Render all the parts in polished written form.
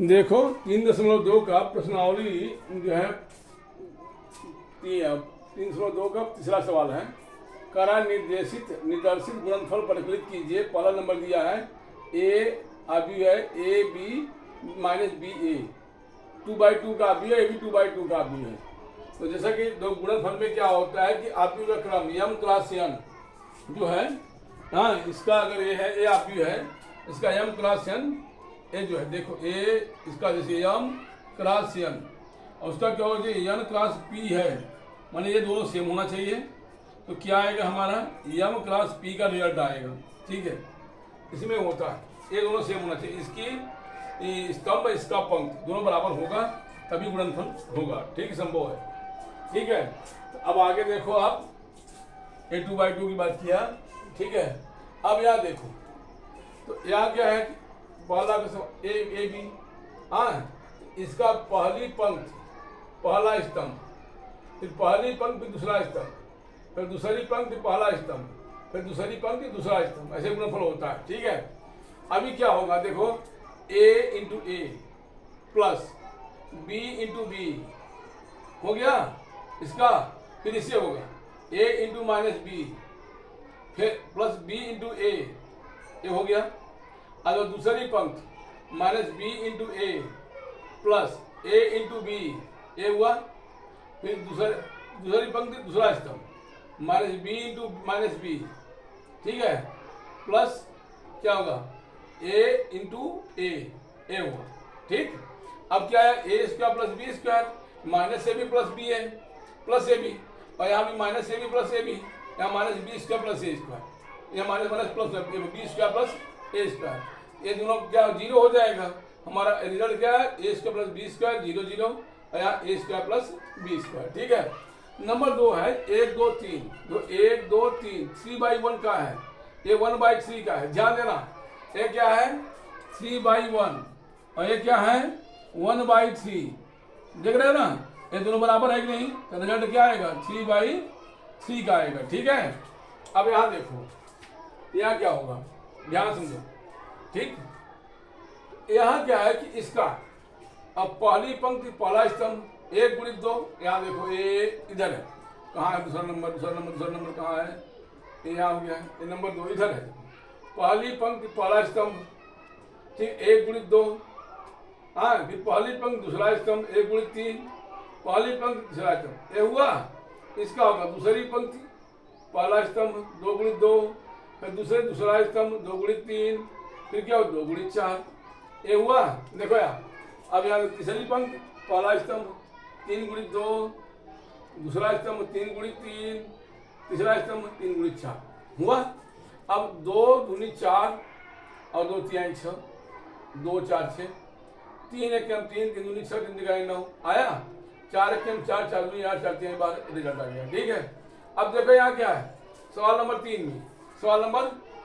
देखो 3.2 का प्रश्नावली जो है 3.2 का तीसरा सवाल है। करा निर्देशित निर्देशित गुणनफल परिकलित कीजिए। पहला नंबर दिया है ए आबी है ए बी माइनस बी ए 2/2 का आबी है ए बी 2/2 का आबी है। तो जैसा कि दो गुणनफल में क्या होता है कि आबी का क्रम यम क्रॉस एन जो है, हाँ इसका अगर ये है ए आबी है, इसका यम क्रॉस एन ए जो है, देखो ए इसका जैसे यम क्रॉस एन और उसका क्या होगा जी एन क्रॉस पी है, माने ये दोनों सेम होना चाहिए। तो क्या आएगा हमारा यम क्रॉस पी का रिजल्ट आएगा। ठीक है, इसमें होता है ये दोनों सेम होना चाहिए। इसकी स्तंभ इसका पंक्ति दोनों बराबर होगा तभी गुणनफल होगा। ठीक संभव है। ठीक है, तो अब आगे देखो आप ए 2/2 की बात किया। ठीक है, अब यहाँ देखो तो यहाँ क्या है पहला ए बी, हाँ इसका पहली पंक्ति पहला स्तंभ, फिर पहली पंक्ति दूसरा स्तंभ, फिर दूसरी पंक्ति पहला स्तंभ, फिर दूसरी पंक्ति दूसरा स्तंभ, ऐसे गुणनफल होता है। ठीक है, अभी क्या होगा देखो A into A plus B into B हो गया इसका, फिर इससे होगा ए इंटू माइनस बी फिर प्लस बी इंटू ए हो गया। अगर दूसरी पंक्ति minus B into A plus A into B A हुआ, फिर दूसरी पंक्ति दूसरा स्तंभ minus B into minus B, ठीक है, प्लस क्या होगा ए इंटू ए हुआ। ठीक, अब क्या है A square plus B square, minus A B plus B है प्लस ए बी, और यहाँ भी minus A B plus A B, यहाँ minus B square plus A square, यहाँ minus minus plus B square plus A square, ये दोनों क्या zero हो जाएगा। हमारा रिजल्ट क्या है A square plus B square 0 0 और यहाँ ए स्क्वायर प्लस बी स्क्वायर। ठीक है, नंबर 2 है 1 2 3, जो 1 2 3 3/1 का है, ये 1/3 का है। ध्यान देना ये क्या है 3/1 और ये क्या है 1/3, देख रहे हो ना, ये दोनों बराबर है कि नहीं, तो रिजल्ट क्या आएगा 3/3 का आएगा। ठीक है, अब यहाँ देखो यहाँ क्या होगा, ध्यान समझो। ठीक, यहाँ क्या है कि इसका अब पहली पंक्ति पहला स्तंभ 1 गुणित 2, यहाँ देखो ए इधर है, कहाँ है दूसरा नंबर कहाँ है, ये यहाँ हो गया है, ये नंबर 2 इधर है। पहली पंक्ति पहला स्तंभ, ठीक 1 गुणित 2, हाँ फिर पहली पंक्ति दूसरा स्तंभ 1 गुणित 3, पहली पंक्ति दूसरा स्तंभ, ये हुआ। इसका होगा दूसरी पंक्ति पहला स्तंभ 2 गुणित 2, फिर दूसरा स्तंभ 2 गुणित 3, फिर क्या हो 2 गुणित 4, ये हुआ। देखो यार अब यहाँ तीसरी पंक्ति पहला स्तंभ 3 गुणित 2, दूसरा स्तंभ 3 गुणित 3, तीसरा स्तंभ 3 गुणित 4 हुआ। अब 2 दूनी 4 और 2 3 6, 2 4 6, 3 1 3, 3 दूनी 6, 3 तिगाई 9 आया, 4 1 4, 4 दूनी 8, 4 3 12 रिजल्ट आ गया। ठीक है, अब देखो यहाँ क्या है सवाल नंबर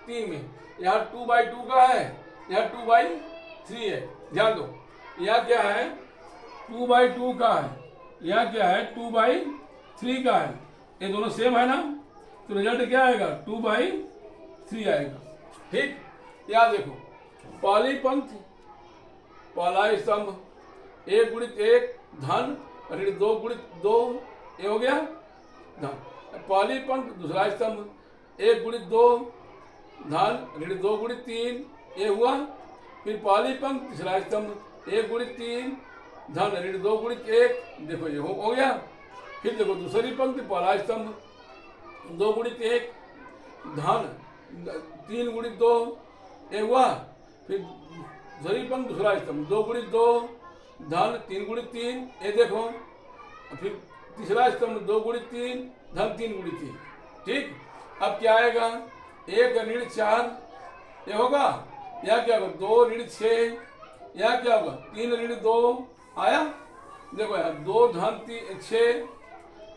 3 में यहाँ 2/2 का है, यहाँ 2/3 है। ध्यान दो यहाँ क्या है 2/2 का है, यहाँ क्या है 2/3 का है, ये दोनों सेम है ना, तो रिजल्ट क्या आएगा 2/3 आएगा। ठीक, यहाँ देखो पहली पंक्ति पहला स्तंभ 1 गुणित 1 धन ऋण 2 गुणित 2, ये हो गया धन। पहली पंक्ति दूसरा स्तंभ 1 गुणित 2 धन ऋण 2 गुणित 3, ये हुआ। फिर पहली पंक्ति तीसरा स्तंभ 1 गुणित 3 धन ऋण 2 गुणित 1, देखो ये हो गया। फिर देखो दूसरी पंक्ति पहला स्तंभ 2 गुणित 1 धन 3 गुणित 2, ये हुआ। फिर दूसरी पंक्ति दूसरा स्तंभ 2 गुणित 2 धन 3 गुणित 3, ये देखो। फिर तीसरा स्तंभ 2 गुणित 3 धन 3 गुणित 3। ठीक, अब क्या आएगा 1 ऋण 4, ये होगा। यहाँ क्या होगा 2 ऋण 6, यहाँ क्या होगा 3 ऋण 2 आया। देखो यहाँ 2 धन 6,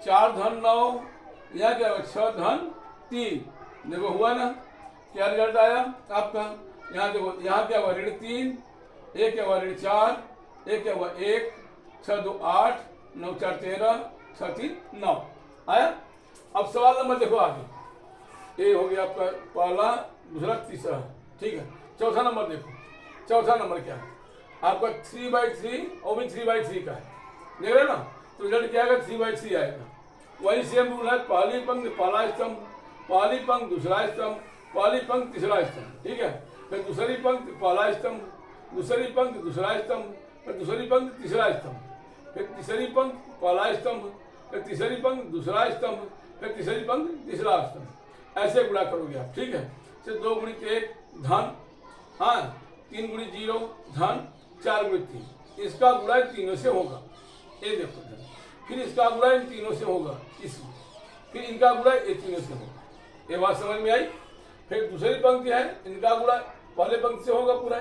4 धन 9, यहाँ क्या होगा 6 धन 3, देखो हुआ ना, क्या रिजल्ट आया आपका। यहाँ देखो यहाँ क्या हुआ ऋण 3, एक क्या हुआ ऋण 4, एक क्या हुआ 1, 6 2 8, 9 4 13, 6 3 9 आया। अब सवाल नंबर देखो आगे, ये हो गया आपका पहला दूसरा तीसरा। ठीक है, चौथा नंबर देखो, चौथा नंबर क्या है आपका 3/3 और भी 3/3 का है, देख रहे हो ना, तो रिजल्ट क्या आएगा 3/3 आएगा। वही सेम रूल है, पहली पंक्ति पहला स्तंभ, पहली पंक्ति दूसरा स्तंभ, पहली पंक्ति तीसरा स्तंभ, ठीक है। फिर दूसरी पंक्ति पहला स्तंभ, दूसरी पंक्ति दूसरा स्तंभ, फिर दूसरी पंक्ति तीसरा स्तंभ, फिर तीसरी पंक्ति पहला स्तंभ, फिर तीसरी पंक्ति दूसरा स्तंभ, फिर तीसरी पंक्ति तीसरा स्तंभ। ऐसे गुणा करोगे आप, ठीक है। फिर 2 × 1 धन, हाँ 3 × 0 धन, 4 × 3, इसका गुणा तीनों से होगा, ये देखो धन। फिर इसका गुणा इन तीनों से होगा इसमें, फिर इनका गुणा ये तीनों से होगा, ये बात समझ में आई। फिर दूसरी पंक्ति है, इनका गुणा पहले पंक्ति से होगा पूरा,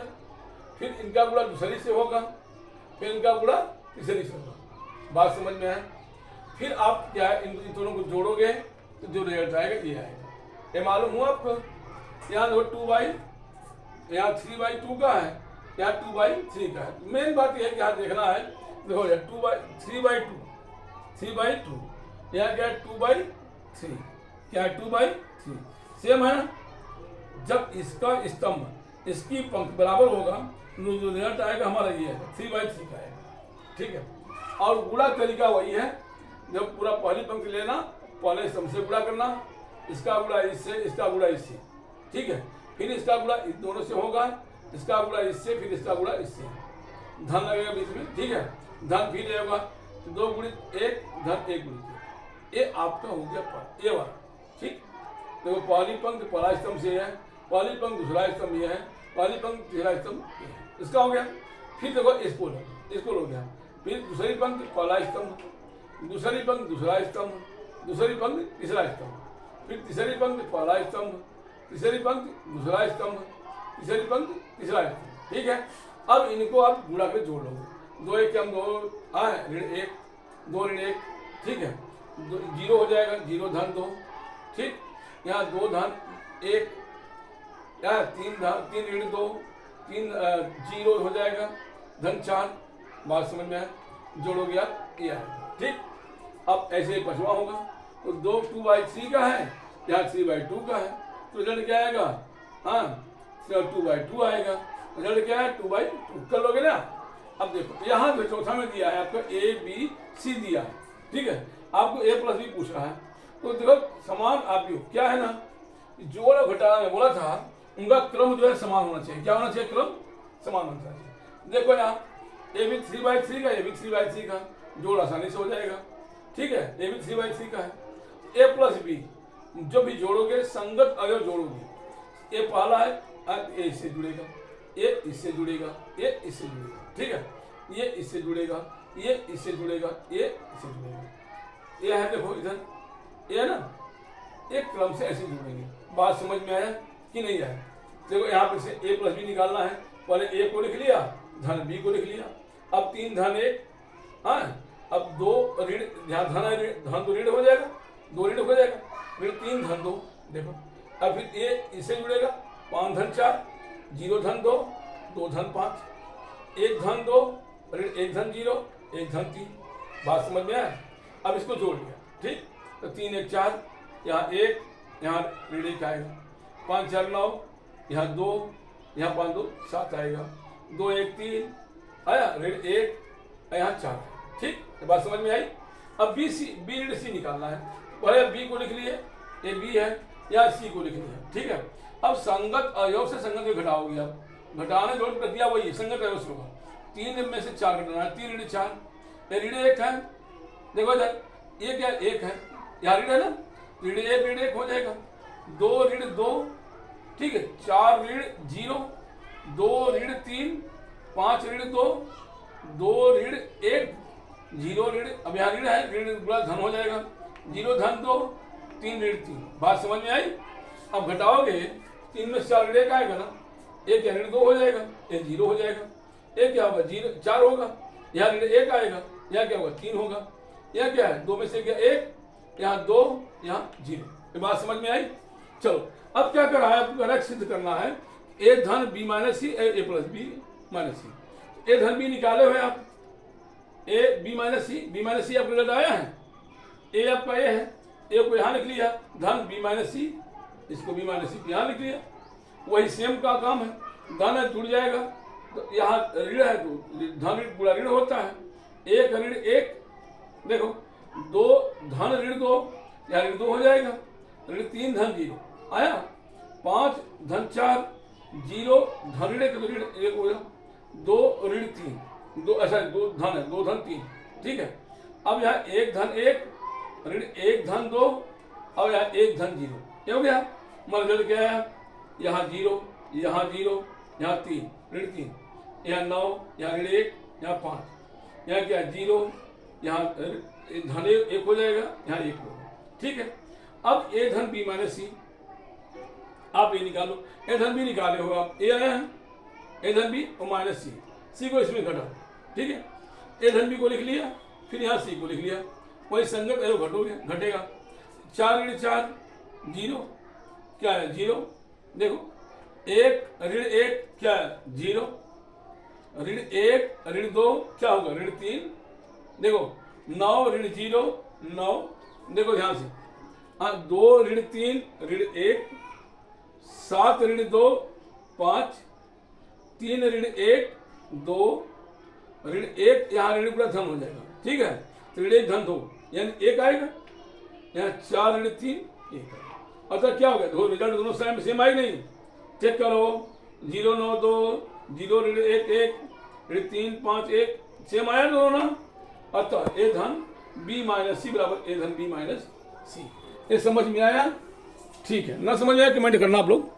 फिर इनका गुणा दूसरी से होगा, फिर इनका गुणा तीसरी से होगा, बात समझ में है। फिर आप क्या है, इन दोनों को जोड़ोगे तो जो रिजल्ट आएगा ये आएगा, ये मालूम हुआ आपको। यहाँ देखो 2/, यहाँ 3/2 का है, यहाँ 2/3 का है। मेन बात यह है कि यहाँ देखना है, देखो 3/2, यहाँ क्या है 2/3, क्या है 2/3 सेम है ना। जब इसका स्तंभ इसकी पंक्ति बराबर होगा तो जो रिजल्ट आएगा हमारा ये है 3/3 का आएगा, ठीक है। और गुणा तरीका वही है, जब पूरा पहली पंक्ति लेना, पहले स्तंभ से गुणा करना, इसका गुणा इससे, इसका गुणा इससे, ठीक है। फिर इसका गुणा इन दोनों से होगा, इसका गुणा इससे, फिर इसका गुणा इससे, धन लगेगा बीच में, ठीक है। धन फिर होगा 2 × 1 धन 1 × 2, ये आपका हो गया ये वाला, ठीक। देखो पहली पंक्ति पहला स्तंभ से है, पहली पंक्ति दूसरा स्तंभ ये है, पहली पंक्ति तीसरा स्तंभ ये है, इसका हो गया। फिर देखो इसको हो गया, फिर दूसरी पंक्ति पहला स्तंभ, दूसरी पंक्ति दूसरा स्तंभ, दूसरी पंक्ति तीसरा स्तंभ, फिर तीसरी पंक्ति पहला स्तंभ, तीसरी पंक्ति दूसरा स्तंभ, तीसरी पंक्ति तीसरा स्तंभ, ठीक है। अब इनको आप गुणा कर जोड़ लोगे, 2 × 1 2 ऋण 1, 2 ऋण 1, ठीक है। 0 हो जाएगा, 0 धन 2, ठीक। यहाँ 2 धन 1, यहाँ 3 ऋण 2, 3 0 हो जाएगा, धन 4, बात समझ में है। जोड़ोगे आप ये आएगा, ठीक। अब ऐसे ही पछवा होगा, तो 2/3 का है, यहाँ 3/2 का है, तो रिजल्ट क्या आएगा, हाँ 2/2 आएगा, रिजल्ट क्या है 2/2 कर लोगे ना। अब देखो यहाँ जो चौथा में दिया है आपका ABC दिया है, ठीक है। आपको A+B पूछ रहा है, तो देखो समान आप क्या है ना, जोड़ और घटाना में बोला था, उनका क्रम जो है समान होना चाहिए। क्या होना चाहिए, क्रम समान होना चाहिए। देखो यहाँ A भी 3/3 का, A भी 3/3 का, जोड़ आसानी से हो जाएगा, ठीक है। A भी 3/3 का है, A+B जो भी जोड़ोगे संगत अवयव जोड़ोगे, ये पहला है, ए इससे जुड़ेगा, ये इससे जुड़ेगा, ये इससे जुड़ेगा, ठीक है। ये इससे जुड़ेगा, ये इससे जुड़ेगा, ये इससे जुड़ेगा, ये है देखो इधर, ये है ना, एक क्रम से ऐसे जुड़ेंगे। बात समझ में आया कि नहीं आया। देखो यहाँ पे से A+B निकालना है, पहले A को लिख लिया, धन B को लिख लिया, अब 3 धन 1, हाँ अब 2 ऋण, यहाँ धन 2 ऋण हो जाएगा, 2 ऋण हो जाएगा, फिर 3 धन 2, देखो अब फिर ये इससे जुड़ेगा, 5 धन 4, 0 धन 2, 2 धन 5, 1 धन 2, ऋण 1 धन 0, 1 धन 3, बात समझ में आया। अब इसको जोड़ लिया, ठीक, तो 3 1 4, यहाँ 1, यहाँ ऋण 1 आएगा, 5 4 9, यहाँ 2, यहाँ 5 2 7 आएगा, 2 1 3 आया, ऋण 1, यहाँ 4, ठीक, बात समझ में आई। अब B ऋण C निकालना है, पहले B को लिख लिए, ये B है, या C को लिख लिया, ठीक है। अब संगत अवयव से संगत अवयव घटाओगे आप, घटाने जोड़ प्रक्रिया वही संगत अवयव से होगा, 3 में से 4 घटाना है, 3 ऋण 4, ये ऋण 1 है, देखो इधर ये क्या 1 है, यहाँ ऋण है ना, ऋण 1 हो जाएगा, 2 ऋण 2, ठीक है, 4 ऋण 0, 2 ऋण 3, 5 ऋण 2, 2 ऋण 1, 0 ऋण, अब यहाँ ऋण है, ऋण गुणा धन हो जाएगा, 0 धन 2, 3 ऋण 3, बात समझ में आई। अब घटाओगे 3 में से 4 ऋण 1 आएगा ना, एक क्या ऋण 2 हो जाएगा, एक 0 हो जाएगा, एक क्या होगा 0 4 होगा, यहाँ ऋण 1 आएगा, यहाँ क्या होगा 3 होगा, यहाँ क्या है 2 में से क्या 1, यहाँ 2, यहाँ 0, ये बात समझ में आई। चलो अब क्या कर रहा है, आपको करेक्ट सिद्ध करना है, A धन B minus C, A+B minus C, A धन B निकाले हुए आप, A B माइनस C आपको रिजल्ट आया है, A आपका A है, A को यहाँ लिख लिया, धन B माइनस C, इसको B माइनस C यहाँ लिख लिया, वही सेम का काम है, धन है जुड़ जाएगा, तो यहाँ ऋण है तो धन ऋण पूरा ऋण होता है, एक ऋण एक, देखो दो धन ऋण दो, यहाँ ऋण दो हो जाएगा, ऋण तीन धन जीरो आया, पांच धन चार जीरो धन ऋण एक, तो ऋण एक हो गया, दो ऋण तीन, दो ऐसा दो धन है, दो धन तीन, ठीक है। अब यहाँ एक धन एक, ऋण एक धन दो, अब यहाँ एक धन जीरो, ये हो गया। मतलब क्या है, यहाँ जीरो, यहाँ जीरो, यहाँ तीन ऋण तीन, यहाँ नौ, यहाँ ऋण एक, यहाँ पाँच, यहाँ क्या जीरो, यहाँ धन एक हो जाएगा, यहाँ एक होगा, ठीक है। अब ए धन बी माइनस सी, आप ये निकालो, ए धन बी निकाले हो आप, ए आया है, ए धन बी और माइनस सी, सी को इसमें घटा, ठीक है। ए धन बी को लिख लिया, फिर यहाँ सी को लिख लिया, वही संगत एरो घटेगा, चार ऋण चार जीरो, क्या है जीरो, देखो एक ऋण एक क्या है जीरो, ऋण एक ऋण दो क्या होगा ऋण तीन, देखो नौ ऋण जीरो नौ, देखो ध्यान से, हाँ दो ऋण तीन ऋण एक, सात ऋण दो पाँच, तीन ऋण एक दो, ऋण एक, यहाँ ऋण पूरा धन हो जाएगा, ठीक है। तो ऋण एक धन दो यानी एक आएगा, यहाँ चार ऋण तीन एक आएगा। अतः क्या हो गया, दो रिजल्ट दोनों साइड में सेम आई नहीं, चेक करो, जीरो नौ दो, जीरो ऋण एक एक, ऋण तीन पाँच एक, सेम आया दोनों ना। अतः ए धन बी माइनस सी बराबर ए धन बी माइनस सी। ये समझ में आया? ठीक है, ना समझ में आया कमेंट करना आप लोग।